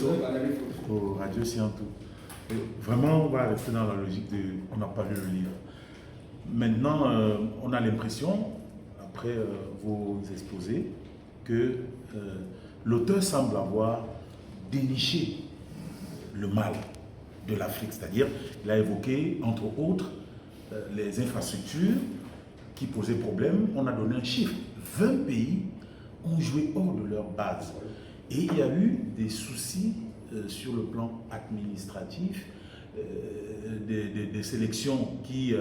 Fosso pour Radio Scientou. Vraiment, on va rester dans la logique de on n'a pas lu le livre. Maintenant, on a l'impression, après vos exposés, que l'auteur semble avoir déniché le mal de l'Afrique. C'est-à-dire, il a évoqué, entre autres, les infrastructures qui posaient problème. On a donné un chiffre. 20 pays ont joué hors de leur base. Et il y a eu des soucis sur le plan administratif, des sélections qui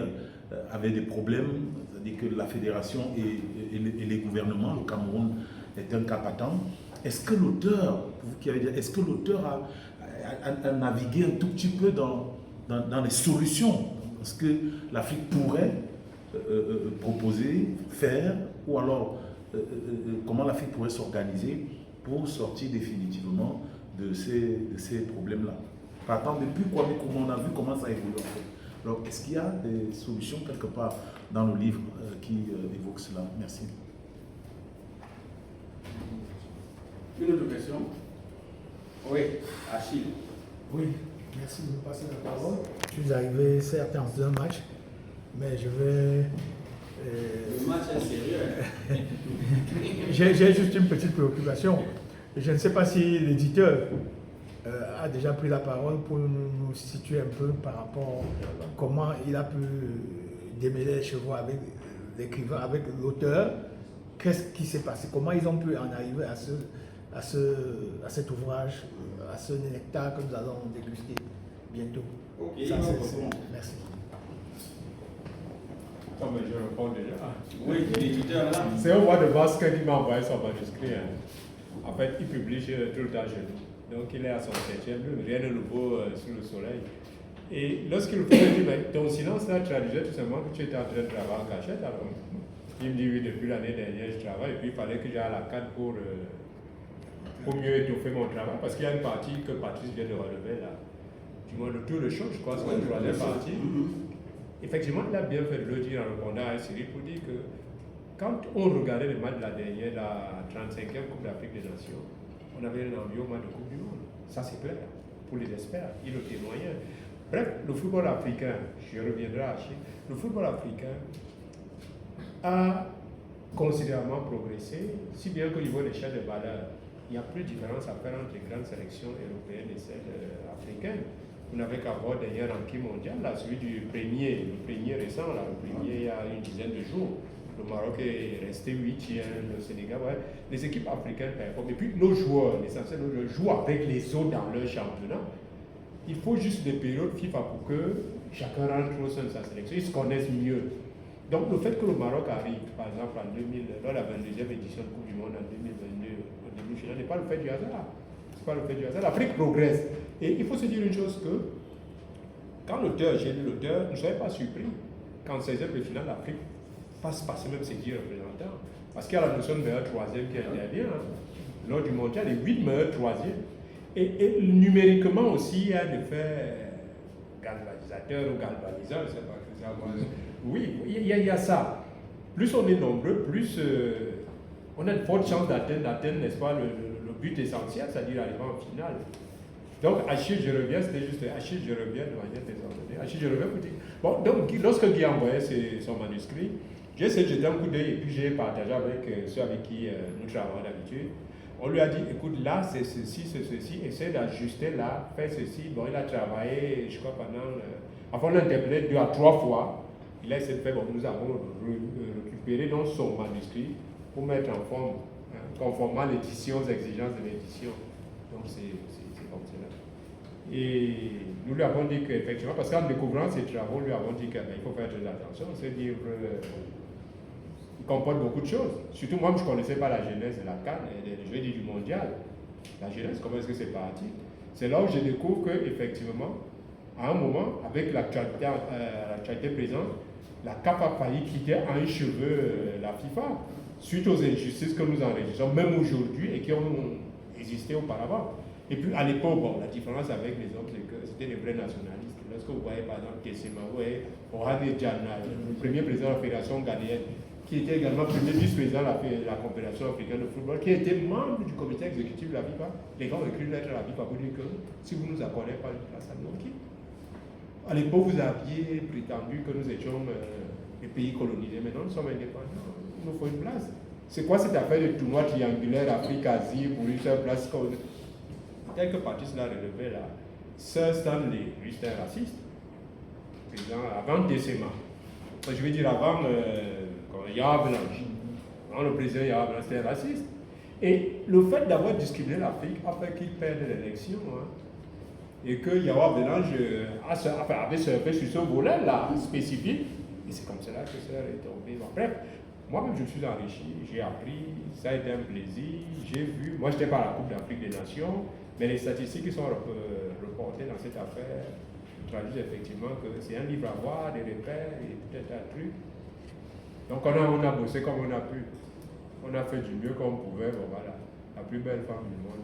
avaient des problèmes, c'est-à-dire que la fédération et les gouvernements, le Cameroun est un cas patent. Est-ce que l'auteur, vous qui avez dit, est-ce que l'auteur a navigué un tout petit peu dans les solutions, ce que l'Afrique pourrait proposer, faire, ou alors comment l'Afrique pourrait s'organiser pour sortir définitivement de ces problèmes-là. Par exemple, depuis Kwame Nkrumah, on a vu comment ça évolue en fait. Alors, est-ce qu'il y a des solutions quelque part dans le livre qui évoque cela? Merci. Une autre question? Oui, Achille. Oui, merci de me passer la parole. Je suis arrivé certes en deux matchs, mais je vais... Le match est sérieux. J'ai juste une petite préoccupation. Je ne sais pas si l'éditeur a déjà pris la parole pour nous situer un peu par rapport à comment il a pu démêler les chevaux avec l'écrivain, avec l'auteur. Qu'est-ce qui s'est passé? Comment ils ont pu en arriver à cet ouvrage, à ce nectar que nous allons déguster bientôt? Ok, Ça, merci. Non, mais je réponds déjà. Oui, l'éditeur là. C'est un roi de basket qui m'a envoyé son manuscrit. Hein. En fait, il publie tout le temps chez nous. Donc, il est à son 7e livre, rien de nouveau sous le soleil. Et lorsqu'il me dit, mais ton silence là traduisait tout simplement que tu étais en train de travailler en cachette. Alors, il me dit, oui, depuis l'année dernière, je travaille. Et puis, il fallait que j'aille à la CAD pour mieux étoffer mon travail. Parce qu'il y a une partie que Patrice vient de relever là. Du moins, le tour de chose, je crois, c'est la troisième partie. Effectivement, il a bien fait de le dire en répondant à Cyril pour dire que quand on regardait le match de la dernière, la 35e Coupe d'Afrique des Nations, on avait un envie au match de Coupe du Monde. Ça, c'est clair, pour les experts, ils le témoignaient. Bref, le football africain, je reviendrai à Chine, le football africain a considérablement progressé, si bien qu'au niveau des chaînes de valeur, il n'y a plus de différence à faire entre les grandes sélections européennes et celles africaines. Vous n'avez qu'à voir derrière ranking mondial, là, celui du premier, le premier récent, là, le premier il y a une dizaine de jours. Le Maroc est resté 8e, le Sénégal, ouais. Les équipes africaines performent. Et puis nos joueurs, l'essentiel, nos joueurs jouent avec les autres dans leur championnat. Il faut juste des périodes FIFA pour que chacun rentre au sein de sa sélection, ils se connaissent mieux. Donc le fait que le Maroc arrive, par exemple, lors de la 22e édition de Coupe du Monde en 2022, au début final, n'est pas le fait du hasard. C'est pas le fait du hasard. L'Afrique progresse. Et il faut se dire une chose que, quand j'ai lu l'auteur, ne soyez pas surpris qu'en 16e de finale, l'Afrique fasse passer même ses 10 représentants. Parce qu'il y a la notion de meilleur troisième qui intervient. Hein. Lors du mondial, les 8 meilleurs troisièmes. Et numériquement aussi, il y a un effet galvanisateur ou galvaniseur, je ne sais pas que ça va. Oui, il y a ça. Plus on est nombreux, plus on a une forte chance d'atteindre, n'est-ce pas, le but essentiel, c'est-à-dire arriver en finale. Donc, Achille, je reviens, c'était juste Achille, je reviens de manière désordonnée. Achille, je reviens pour dire. Bon, donc, lorsque Guy a envoyé son manuscrit, j'ai essayé de jeter un coup d'œil et puis j'ai partagé avec ceux avec qui nous travaillons d'habitude. On lui a dit, écoute, là, c'est ceci, essaie d'ajuster là, fais ceci. Bon, il a travaillé, je crois, enfin, on l'a interpellé 2 à 3 fois. Il a essayé de faire, bon, nous avons récupéré donc son manuscrit pour mettre en forme, conformément à l'édition, aux exigences de l'édition. Donc, c'est comme cela. Et nous lui avons dit qu'effectivement, parce qu'en découvrant ces travaux, nous lui avons dit qu'il faut faire très attention. Ce livre, il comporte beaucoup de choses. Surtout moi, je ne connaissais pas la genèse de la CAN et des Jeux du mondial. La genèse, comment est-ce que c'est parti? C'est là où je découvre qu'effectivement, à un moment, avec l'actualité présente, la CAF a failli quitter en un cheveu la FIFA, suite aux injustices que nous enregistrons, même aujourd'hui, et qui ont existé auparavant. Et puis à l'époque, bon, la différence avec les autres, c'est que c'était les vrais nationalistes. Lorsque vous voyez par exemple Kessema, Ohane Diana, le premier président de la fédération ghanéenne, qui était également premier vice-président de la Confédération africaine de football, qui était membre du comité exécutif de la FIFA. Les gars ont écrit une lettre à la FIFA pour dire que si vous ne nous accordez pas une place à nous, qui à l'époque, vous aviez prétendu que nous étions des pays colonisés. Maintenant, nous sommes indépendants. Il nous faut une place. C'est quoi cette affaire de tournoi triangulaire Afrique-Asie pour une seule place? Tel que Patrice l'a relevé là, Sir Stanley, lui c'était un raciste. Avant Décéma. Je veux dire avant Yahya Blanche. Avant le président Yahya Blanche, c'était un raciste. Et le fait d'avoir discriminé l'Afrique a fait qu'il perde l'élection. Hein, et que Yahya Blanche avait surfé sur ce volet-là spécifique. Et c'est comme cela que ça est tombé. Bon, bref, moi-même je me suis enrichi, j'ai appris, ça a été un plaisir, j'ai vu. Moi, je n'étais pas à la Coupe d'Afrique des Nations, mais les statistiques qui sont reportées dans cette affaire traduisent effectivement que c'est un livre à voir, des repères et tout un tas de trucs. Donc on a bossé comme on a pu. On a fait du mieux qu'on pouvait. Bon, voilà, la plus belle femme du monde.